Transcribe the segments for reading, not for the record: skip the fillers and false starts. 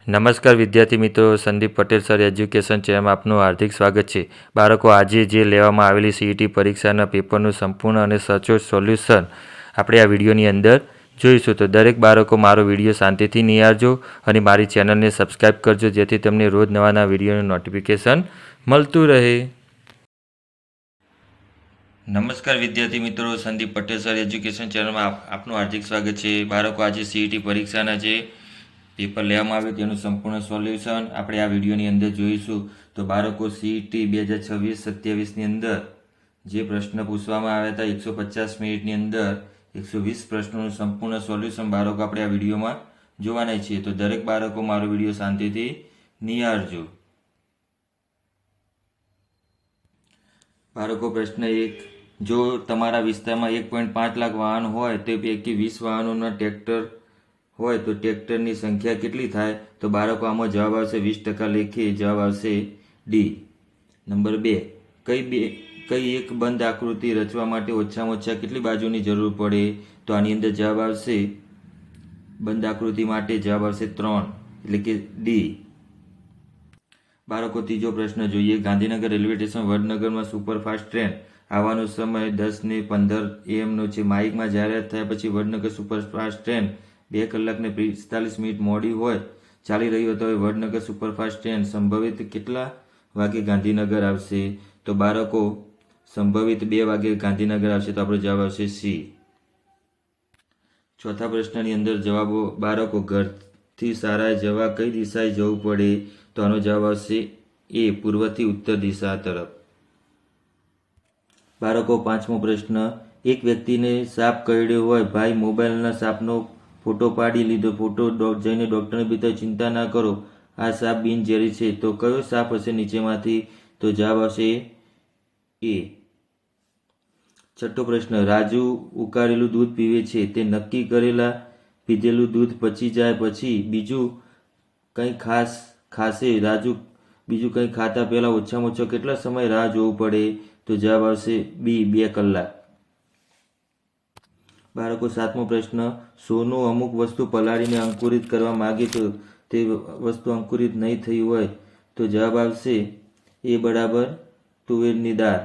નમસ્કાર વિદ્યાર્થી મિત્રો, સંદીપ પટેલ સર એજ્યુકેશન ચેનલમાં આપનું હાર્દિક સ્વાગત છે. બાળકો, આજે જે લેવામાં આવેલી સીઈટી પરીક્ષાના પેપરનું સંપૂર્ણ અને સચોટ સોલ્યુશન આપણે આ વિડીયોની અંદર જોઈશું. તો દરેક બાળકો મારો વિડીયો શાંતિથી નિહાળજો અને મારી ચેનલને સબસ્ક્રાઈબ કરજો, જેથી તમને રોજ નવા વિડીયોનું નોટિફિકેશન મળતું રહે. નમસ્કાર વિદ્યાર્થી મિત્રો, સંદીપ પટેલ સર એજ્યુકેશન ચેનલમાં આપનું હાર્દિક સ્વાગત છે. બાળકો, આજે સીઈટી પરીક્ષાના જે પેપર લેવામાં આવ્યું તેનું સંપૂર્ણ સોલ્યુશન આપણે આ વિડીયોની અંદર જોઈશું. તો બાળકો, સીઈટી 2026-27ની અંદર જે પ્રશ્ન પૂછવામાં આવ્યા હતા 150 મિનિટની અંદર 120 પ્રશ્નોનું સંપૂર્ણ સોલ્યુશન બાળકો આપણે આ વિડીયોમાં જોવાના છીએ. તો દરેક બાળકો મારો વિડીયો શાંતિથી નિહાળજો. બાળકો, પ્રશ્ન 1, જો તમારા વિસ્તારમાં 1.5 લાખ વાહન હોય તે પૈકી 20 વાહનોના ટ્રેક્ટર હોય તો ટ્રેક્ટરની સંખ્યા કેટલી થાય? તો બાળકો, આમાં જવાબ આવશે 20% લેખે. જવાબ આવશે ડી. નંબર 2, કઈ એક બંધ આકૃતિ રચવા માટે ઓછામાં ઓછા કેટલી બાજુની જરૂર પડે? તો આની અંદર જવાબ આવશે, બંધ આકૃતિ માટે જવાબ આવશે 3, એટલે કે ડી. બાળકો, ત્રીજો પ્રશ્ન જોઈએ. ગાંધીનગર રેલવે સ્ટેશન વડનગરમાં સુપરફાસ્ટ ટ્રેન આવવાનો સમય 10:15 AM છે. માઇકમાં જાહેરાત થયા પછી વડનગર સુપરફાસ્ટ ટ્રેન 2 કલાક ને 45 મિનિટ મોડી હોય ચાલી રહ્યો હતો. વડનગર સુપરફાસ્ટ ટ્રેન સંભવિત કેટલા વાગે ગાંધીનગર આવશે? તો બાળકો, સંભવિત 2 વાગે ગાંધીનગર આવશે. તો આપણો જવાબ આવશે સી. ચોથા પ્રશ્નની અંદર જવાબો. બાળકો, ઘરથી શાળાએ જવા કઈ દિશાએ જવું પડે? તો આનો જવાબ આવશે એ, પૂર્વથી ઉત્તર દિશા તરફ. બાળકો, પાંચમો પ્રશ્ન. એક વ્યક્તિને સાપ કરડ્યો હોય, ભાઈ મોબાઈલના સાપનો ફોટો પાડી લીધો. ફોટો જઈને ડૉક્ટરને બતાવ્યો. ચિંતા ના કરો, આ સાપ બિનઝેરી છે. તો કયો સાપ હશે નીચેમાંથી? તો જવાબ આવશે એ. છઠ્ઠો પ્રશ્ન. રાજુ ઉકાળેલું દૂધ પીવે છે. તે નક્કી કરેલા પીધેલું દૂધ પચી જાય પછી બીજું કંઈ ખાશે. રાજુ બીજું કંઈ ખાતા પહેલાં ઓછામાં ઓછો કેટલા સમય રાહ જોવું પડે? તો જવાબ આવશે બી, 2 કલાક. બાળકો, સાતમો પ્રશ્ન. સોનું અમુક વસ્તુ પલાળીને અંકુરિત કરવા માગે તો તે વસ્તુ અંકુરિત નહીં થઈ હોય તો જવાબ આવશે એ બરાબર, તુવેરની દાળ.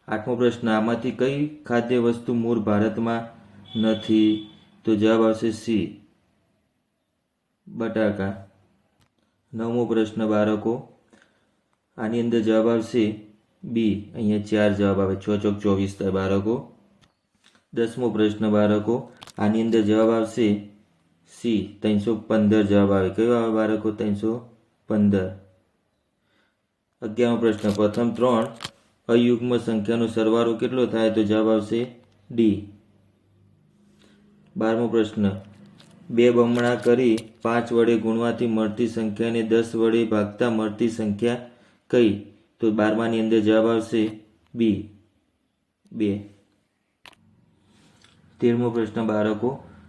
આઠમો પ્રશ્ન. આમાંથી કઈ ખાદ્ય વસ્તુ મૂળ ભારતમાં નથી? તો જવાબ આવશે સી, બટાકા. નવમો પ્રશ્ન બાળકો, આની અંદર જવાબ આવશે બી. અહીંયા 4 જવાબ આવે, 6 ચોક 24 થાય બાળકો. 10મો પ્રશ્ન બાળકો, આની અંદર જવાબ આવશે સી, 315 જવાબ આવે. કયો આવે બાળકો? 315. 11મો પ્રશ્ન. પ્રથમ 3 અયુગ્મ સંખ્યાનો સરવાળો કેટલો થાય? તો જવાબ આવશે ડી. 12મો પ્રશ્ન. 2 બમણા કરી 5 વડે ગુણવાથી મળતી સંખ્યાને 10 વડે ભાગતા મળતી સંખ્યા કઈ? તો 12માની અંદર જવાબ આવશે બી, 2. 13મો પ્રશ્ન બાળકો,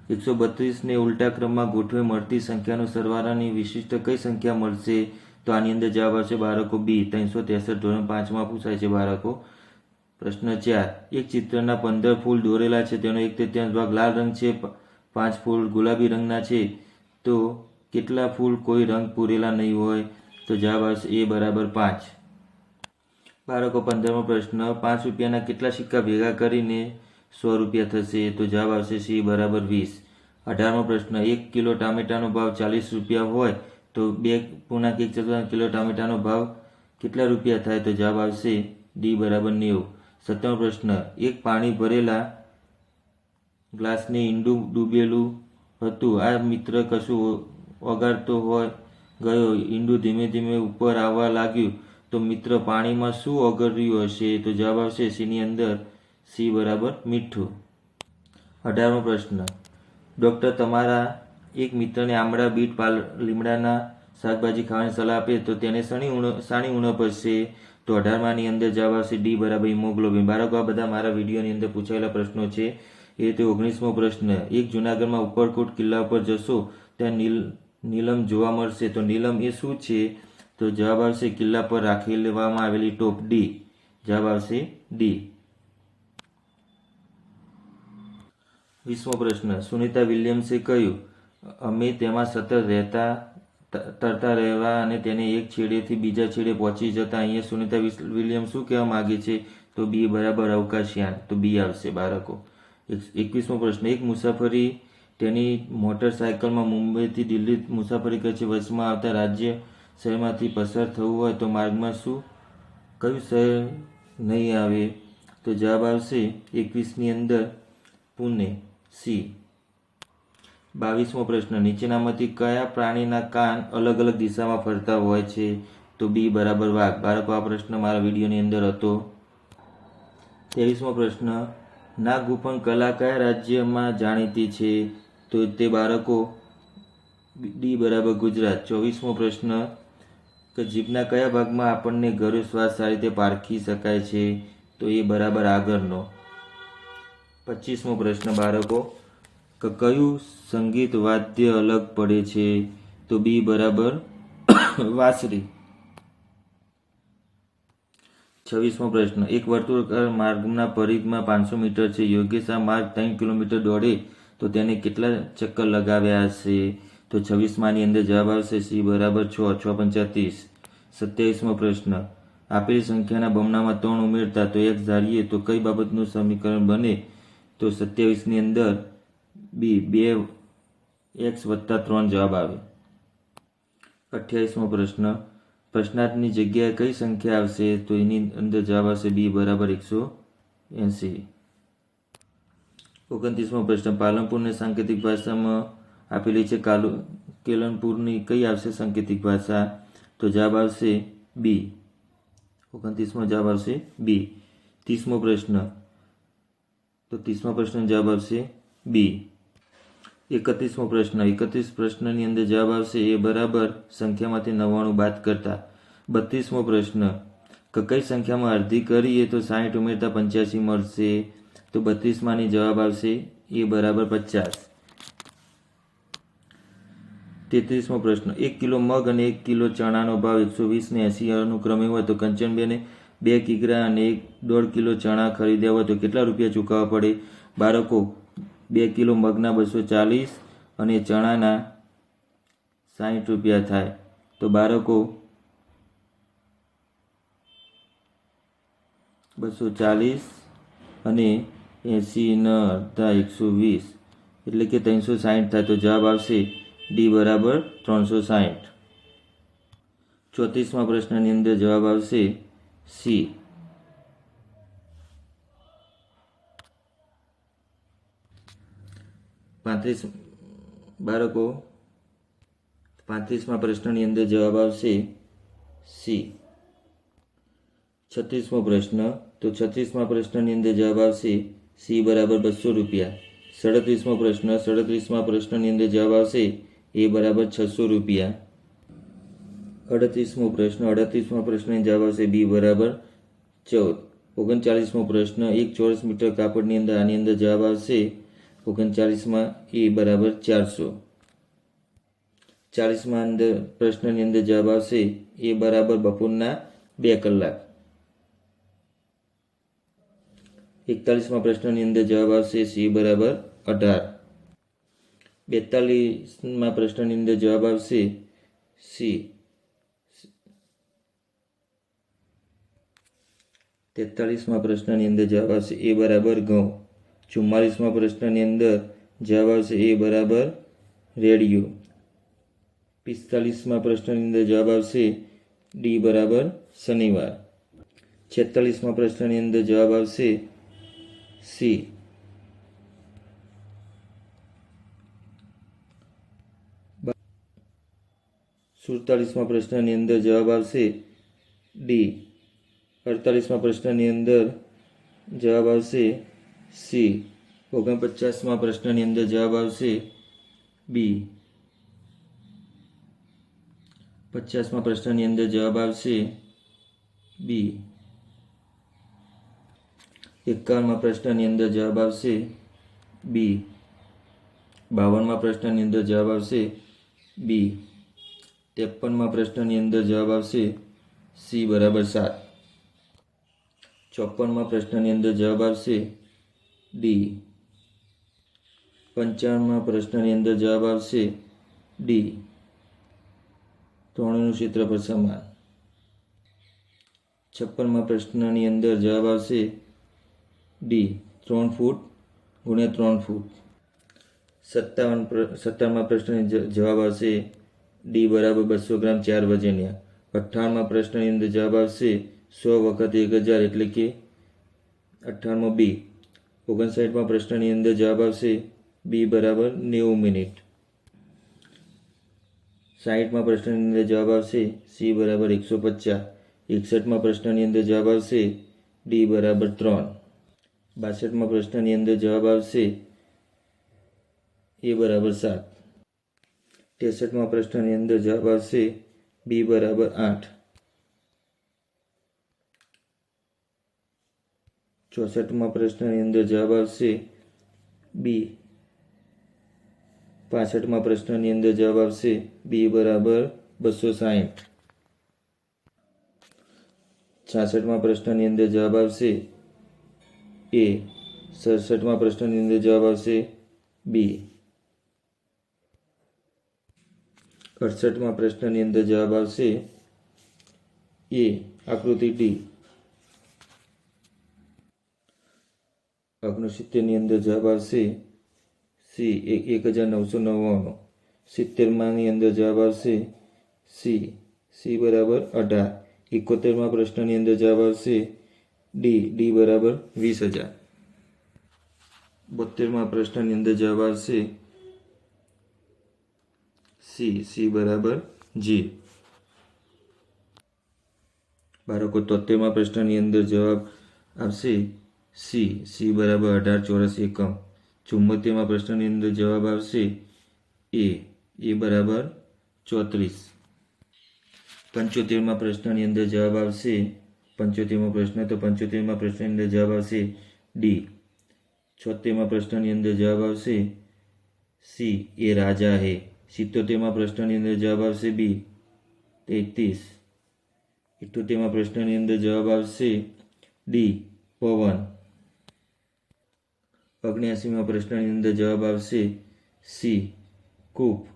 132ને ઉલટા ક્રમમાં ગોઠવે મળતી સંખ્યાનો સરવાળાની વિશિષ્ટ કઈ સંખ્યા મળશે? તો આની અંદર જવાબ આવશે બાળકો બી, 363. ધોરણ 5માં પૂછાય છે બાળકો. પ્રશ્ન 4. એક ચિત્રના 15 ફૂલ દોરેલા છે, તેનો 1/3 ભાગ લાલ રંગ છે, 5 ફૂલ ગુલાબી રંગના છે, તો કેટલા ફૂલ કોઈ રંગ પૂરેલા નહીં હોય? તો જવાબ આવશે એ બરાબર 5. બાળકો, 15મો પ્રશ્ન. 5 રૂપિયાના કેટલા સિક્કા ભેગા કરીને 100 રૂપિયા થશે? તો જવાબ આવશે સી, બરાબર 20. 18મો પ્રશ્ન. 1 કિલો ટામેટાનો ભાવ 40 રૂપિયા હોય તો 2.1 કિલો ટામેટાનો ભાવ કેટલા રૂપિયા થાય? તો જવાબ આવશે ડી, બરાબર 90. 17મો પ્રશ્ન. એક પાણી ભરેલા ગ્લાસને ઈંડું ડૂબેલું હતું. આ મિત્ર કશું ઓગાળતો ગયો. ઈંડું ધીમે ધીમે ઉપર આવવા લાગ્યું તો મિત્ર પાણીમાં શું ઓગળ્યું હશે? તો જવાબ આવશે સીની અંદર સી, બરાબર મીઠું. 18મો પ્રશ્ન. ડૉક્ટર તમારા એક મિત્રને આમળા, બીટ, લીમડાના શાકભાજી ખાવાની સલાહ આપે તો તેને શાની ઉણપ હશે? તો 18માની અંદર જવાબ આવશે ડી, બરાબર હિમોગ્લોબિન. બાળકો, આ બધા મારા વિડીયોની અંદર પૂછાયેલા પ્રશ્નો છે. એ રીતે 19મો પ્રશ્ન. એક જૂનાગઢમાં ઉપરકોટ કિલ્લા ઉપર જશો ત્યાં નીલમ જોવા મળશે, તો નીલમ એ શું છે? તો જવાબ આવશે કિલ્લા પર રાખવામાં આવેલી ટોપ, ડી. જવાબ આવશે ડી. 20મો પ્રશ્ન. સુનિતા વિલિયમ્સે કહ્યું, અમે તેમાં સતત રહેતા તરતા રહેવા અને તેને એક છેડેથી બીજા છેડે પહોંચી જતા અહીંયા સુનિતા વિલિયમ શું કહેવા માગે છે? તો બી બરાબર અવકાશયાન. તો બી આવશે બાળકો. 21મો પ્રશ્ન. એક મુસાફરી તેની મોટરસાયકલમાં મુંબઈથી દિલ્હી મુસાફરી કરે છે. વચમાં આવતા રાજ્ય શહેરમાંથી પસાર થવું હોય તો માર્ગમાં કયું શહેર નહીં આવે? તો જવાબ આવશે 21ની અંદર પુણે, સી. 22મો પ્રશ્ન. નીચેનામાંથી કયા પ્રાણીના કાન અલગ અલગ દિશામાં ફરતા હોય છે? તો બી બરાબર વાઘ. બાળકો, આ પ્રશ્ન મારા વિડીયોની અંદર હતો. 23મો પ્રશ્ન. નાગગુફન કલા કયા રાજ્યમાં જાણીતી છે? તો તે બાળકો ડી બરાબર ગુજરાત. 24મો પ્રશ્ન. કે જીભના કયા ભાગમાં આપણને ગળ્યો શ્વાસ સારી રીતે પારખી શકાય છે? તો એ બરાબર આગળનો. 25મો પ્રશ્ન બાળકો. કે કયું સંગીત વાદ્ય અલગ પડે છે? તો બી બરાબર વાંસળી. 26મો પ્રશ્ન. એક વર્તુળાકાર માર્ગના પરિઘમાં 500 મીટર છે. યોગેશ આ માર્ગ 3 કિલોમીટર દોડે તો તેને કેટલા ચક્કર લગાવ્યા હશે? તો 26માની અંદર જવાબ આવશે સી બરાબર 6, 6 પંચા 30. 27મો પ્રશ્ન. આપેલી સંખ્યાના બમણામાં 3 ઉમેરતા તો x ધારીએ તો કઈ બાબતનું સમીકરણ બને? તો 27ની અંદર બી 2x + 3 જવાબ આવે. 28મો પ્રશ્ન. પ્રશ્નાર્થની જગ્યાએ કઈ સંખ્યા આવશે? તો એની અંદર જવાબ આવશે બી બરાબર 180. 29મો પ્રશ્ન. પાલનપુરને સાંકેતિક ભાષામાં આપેલી છે. કેલનપુરની કઈ આવશે સાંકેતિક ભાષા? તો જવાબ આવશે બી. 29મો જવાબ આવશે બી. 30મો પ્રશ્ન. તો 30મા પ્રશ્નનો જવાબ આવશે બી. 31મો પ્રશ્ન. 31 પ્રશ્નની અંદર જવાબ આવશે એ બરાબર સંખ્યામાંથી 99 બાદ કરતા. 32મો પ્રશ્ન. કે કઈ સંખ્યામાં અડધી કરીએ તો 60 ઉમેરતા 85 મળશે? તો 32માની જવાબ આવશે એ બરાબર 50. 33મો પ્રશ્ન. 1 કિલો મગ અને 1 કિલો ચણાનો ભાવ 120 ને 80 અનુક્રમે હોય તો કંચનબેને 2 કિગ્રા અને 1.5 કિલો ચણા ખરીદ્યા હોય તો કેટલા રૂપિયા ચૂકવવા પડે? બાળકો, 2 કિલો મગના 240 અને ચણાના 60 રૂપિયા થાય. તો બાળકો 240 અને 80 અડધા 120 એટલે કે 360 થાય. તો જવાબ આવશે ડી બરાબર 360. 34મા પ્રશ્નની અંદર જવાબ આવશે સી. 35 બાળકો 35મા પ્રશ્નની અંદર જવાબ આવશે સી. 36મો પ્રશ્ન. તો 36મા પ્રશ્નની અંદર જવાબ આવશે સી બરાબર 200 રૂપિયા. 37મો પ્રશ્ન. 37મા પ્રશ્નની અંદર જવાબ આવશે એ બરાબર 600 રૂપિયા. 38મો પ્રશ્ન. 38મા પ્રશ્નની જવાબ આવશે બી બરાબર 14. 39મો પ્રશ્ન. 1 ચોરસ મીટર કાપડની અંદર આની અંદર જવાબ આવશે 39માં એ બરાબર 400. 40મા અંદર પ્રશ્નની અંદર જવાબ આવશે એ બરાબર બપોરના 2 કલાક. 41મા પ્રશ્નની અંદર જવાબ આવશે સી બરાબર 18. 42મા પ્રશ્નની અંદર જવાબ આવશે સી. 43મા પ્રશ્નની અંદર જવાબ આવશે એ બરાબર ઘઉં. 44મા પ્રશ્નની અંદર જવાબ આવશે એ બરાબર રેડિયો. 45મા પ્રશ્નની અંદર જવાબ આવશે ડી બરાબર શનિવાર. 46મા પ્રશ્નની અંદર જવાબ આવશે સી. 47મા પ્રશ્નની અંદર જવાબ આવશે ડી. 48મા પ્રશ્નની અંદર જવાબ આવશે સી. 49મા પ્રશ્નની અંદર જવાબ આવશે બી. 50મા પ્રશ્નની અંદર જવાબ આવશે બી. 51મા પ્રશ્નની અંદર જવાબ આવશે બી. 52મા પ્રશ્નની અંદર જવાબ આવશે બી. 53મા પ્રશ્નની અંદર જવાબ આવશે સી બરાબર 7. 54મા પ્રશ્નની અંદર જવાબ આવશે ડી. 55મા પ્રશ્નની અંદર જવાબ આવશે ડી. ત્રણેયનું ક્ષેત્રફળ સમાન. 56મા પ્રશ્નની અંદર જવાબ આવશે ડી 3 ફૂટ ગુણ્યા 3 ફૂટ. 57મા પ્રશ્નની જવાબ આવશે ડી બરાબર 200 ગ્રામ 4 વજનિયા. 58મા પ્રશ્નની અંદર જવાબ આવશે 100 વખત 1000 એટલે કે 58મો બી. 59મા પ્રશ્નની અંદર જવાબ આવશે બી બરાબર 90 મિનિટ. 60મા પ્રશ્નની અંદર જવાબ આવશે સી બરાબર 150. 61મા પ્રશ્નની અંદર જવાબ આવશે ડી બરાબર 3. 62મા પ્રશ્નની અંદર જવાબ આવશે એ બરાબર 7. 63મા પ્રશ્નની અંદર જવાબ આવશે બી બરાબર 8. 64મા પ્રશ્નની અંદર જવાબ આવશે બી. 65મા પ્રશ્નની અંદર જવાબ આવશે બી બરાબર 260. 66મા પ્રશ્નની અંદર જવાબ આવશે એ. 67મા પ્રશ્નની અંદર જવાબ આવશે બી. 68મા પ્રશ્નની અંદર જવાબ આવશે એ આકૃતિ ડી. 69ની અંદર જવાબ આવશે સી 1999. 70માની અંદર જવાબ આવશે સી બરાબર 18. 71મા પ્રશ્નની અંદર જવાબ આવશે ડી બરાબર 20,000. 72મા પ્રશ્નની અંદર જવાબ આવશે સી બરાબર જી. બાળકો 73મા પ્રશ્નની અંદર જવાબ આવશે સી બરાબર 18 ચોરસ એકમ. 74મા પ્રશ્નની અંદર જવાબ આવશે એ બરાબર 34. 75મા પ્રશ્નની અંદર જવાબ આવશે 75મો પ્રશ્ન તો 75મા પ્રશ્નની અંદર જવાબ આવશે ડી. 76મા પ્રશ્નની અંદર જવાબ આવશે સી એ રાજા હે. 77મા પ્રશ્નની અંદર જવાબ આવશે બી 33. 78મા પ્રશ્નની અંદર જવાબ આવશે ડી પવન. 79મા પ્રશ્નની અંદર જવાબ આવશે સી કૂપ.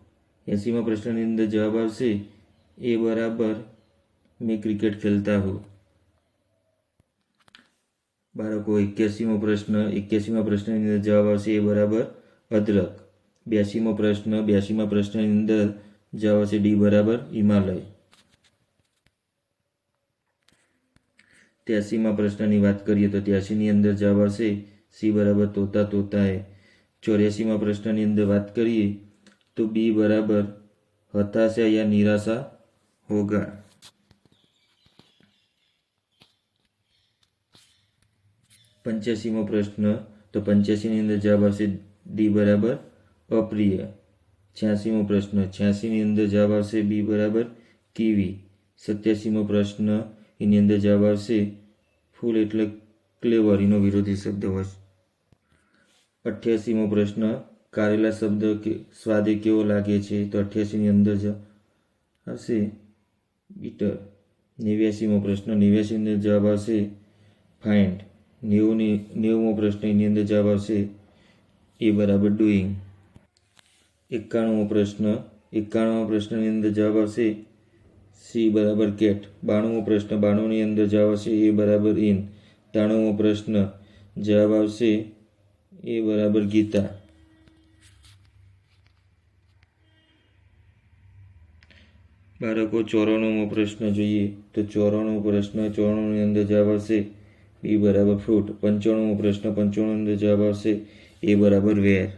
80મા પ્રશ્નની અંદર જવાબ આવશે એ બરાબર મેં ક્રિકેટ ખેલતા હું. બાળકો 81મો પ્રશ્નની અંદર જવાબ આવશે એ બરાબર અદરક. 82મો પ્રશ્ન 82મા પ્રશ્નની અંદર જવાબ આવશે ડી બરાબર હિમાલય. 83મા પ્રશ્નની વાત કરીએ તો 83ની અંદર જવાબ આવશે સી બરાબર તોતા હે. 84મા પ્રશ્નની અંદર વાત કરીએ તો બી બરાબર હતાશા યા નિરાશા હોગા. 85મો પ્રશ્ન તો 85ની અંદર જવાબ આવશે ડી બરાબર અપ્રિય. 86મો પ્રશ્ન 86ની અંદર જવાબ આવશે બી બરાબર કીવી. 87મો પ્રશ્ન એની અંદર જવાબ આવશે ફૂલ એટલે ક્લેવર, એનો વિરોધી શબ્દ હોય. 88મો પ્રશ્ન કારેલા શબ્દ સ્વાદે કેવો લાગે છે તો 88ની અંદર આવશે બીટર. 89મો પ્રશ્ન 89ની અંદર જવાબ આવશે ફાઇન્ડ. 90મો પ્રશ્ન એની અંદર જવાબ આવશે એ બરાબર ડુઈંગ. 91મો પ્રશ્નની અંદર જવાબ આવશે સી બરાબર કેટ. 92મો પ્રશ્ન 92ની અંદર જવાબ આવશે એ બરાબર ઇન. 93મો પ્રશ્ન જવાબ આવશે એ બરાબર ગીતા. બાળકો 94મો પ્રશ્ન જોઈએ તો 94મો પ્રશ્ન 94ની અંદર જવાબ આવશે બી બરાબર ફ્રૂટ. 95મો પ્રશ્ન 95ની અંદર જવાબ આવશે એ બરાબર વેર.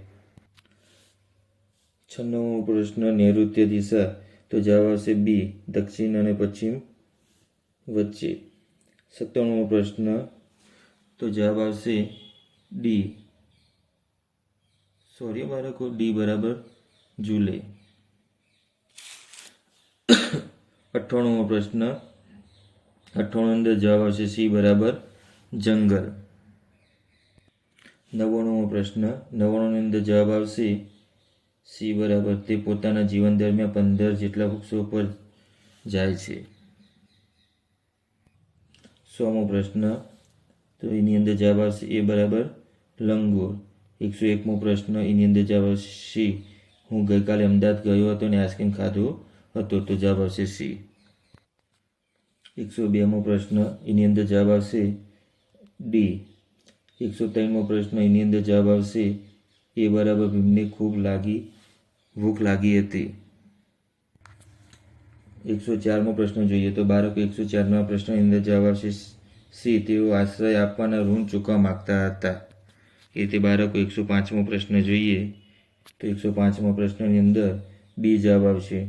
96મો પ્રશ્ન નૈઋત્ય દિશા તો જવાબ આવશે બી દક્ષિણ અને પશ્ચિમ વચ્ચે. 97મો પ્રશ્ન તો જવાબ આવશે ડી બરાબર જુલે. 98મો પ્રશ્ન 98ની અંદર જવાબ આવશે સી બરાબર જંગલ. 99મો પ્રશ્ન 99ની અંદર જવાબ આવશે સી બરાબર તે પોતાના જીવન દરમિયાન 15 જેટલા વૃક્ષો પર જાય છે. 100મો પ્રશ્ન તો એની અંદર જવાબ આવશે એ બરાબર લંગૂર. 101મો પ્રશ્ન એની અંદર જવાબ આવશે સી હું ગઈકાલે અમદાવાદ ગયો હતો અને આઈસ્ક્રીમ ખાધું હતો? તો જવાબ આવશે સી. 102મો પ્રશ્ન, એની અંદર જવાબ આવશે ડી. 103મો પ્રશ્ન, એની અંદર જવાબ આવશે એ બરાબર ભીમને ભૂખ લાગી હતી. 104મો પ્રશ્ન જોઈએ તો બાળકો 104મા પ્રશ્નની અંદર જવાબ આવશે સી. તેઓ આશ્રય આપવાના ઋણ ચૂકવવા માગતા હતા. એ રીતે બાળકો 105મો પ્રશ્ન જોઈએ તો 105મા પ્રશ્નની અંદર બી જવાબ આવશે.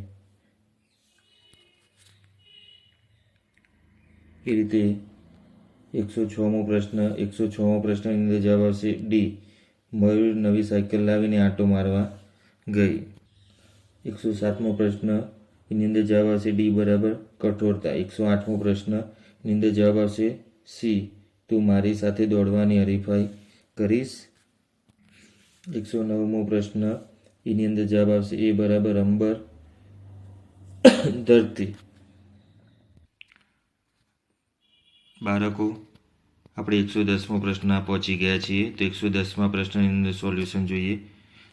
એ રીતે 106મો પ્રશ્નની અંદર જવાબ આવશે ડી. મયુર નવી સાયકલ લાવીને આંટો મારવા ગઈ. 107મો પ્રશ્ન, એની અંદર જવાબ આવશે ડી બરાબર કઠોરતા. 108મો પ્રશ્ન, એની અંદર જવાબ આવશે સી. તું મારી સાથે દોડવાની હરીફાઈ કરીશ. 109મો પ્રશ્ન, એની અંદર જવાબ આવશે એ બરાબર અંબર ધરતી. બાળકો આપણે 110મો પ્રશ્ન પહોંચી ગયા છીએ. તો 110મા પ્રશ્નની અંદર સોલ્યુશન જોઈએ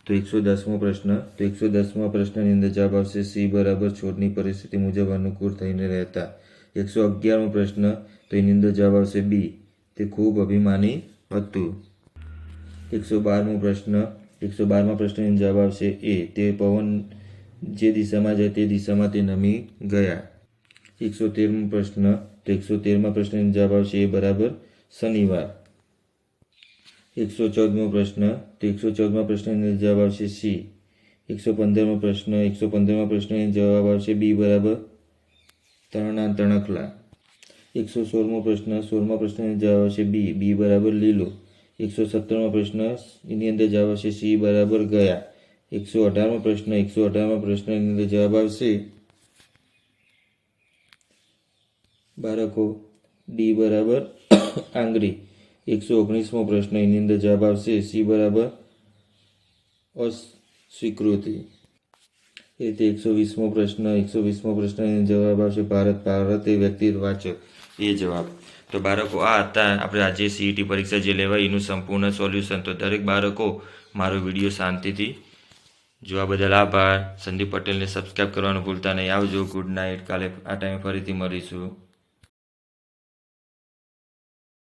તો 110મા પ્રશ્નની અંદર જવાબ આવશે સી બરાબર છોડની પરિસ્થિતિ મુજબ અનુકૂળ થઈને રહેતા. 111મો પ્રશ્ન, તો એની અંદર જવાબ આવશે બી. તે ખૂબ અભિમાની હતું. 112મો પ્રશ્નની જવાબ આવશે એ. તે પવન જે દિશામાં જાય તે દિશામાં તે નમી ગયા. 113મો પ્રશ્ન, તો 113મા પ્રશ્નની જવાબ આવશે એ બરાબર શનિવાર. 114મો પ્રશ્ન, તો 114મા પ્રશ્નની જવાબ આવશે સી. 115મો પ્રશ્નની જવાબ આવશે બી બરાબર તણના તણખલા. 116મો પ્રશ્નની જવાબ આવશે બી બરાબર લીલો. 117મો પ્રશ્ન, એની અંદર જવાબ આવશે સી બરાબર ગયા. 118મો પ્રશ્નની અંદર જવાબ આવશે બાળકો ડી બરાબર આંગળી. 119મો પ્રશ્ન, એની અંદર જવાબ આવશે સી બરાબર અસ્વીકૃતિ. એ રીતે 120મો પ્રશ્નની જવાબ આવશે ભારત એ વ્યક્તિવાચક એ જવાબ. તો બાળકો આ હતા આપણે આજે સીઈટી પરીક્ષા જે લેવાય એનું સંપૂર્ણ સોલ્યુશન. તો દરેક બાળકો મારો વિડીયો શાંતિથી જોવા બદલ આભાર. સંદીપ પટેલને સબસ્ક્રાઈબ કરવાનું ભૂલતા નહીં. આવજો. Good night. કાલે આ ટાઈમે ફરીથી મળીશું.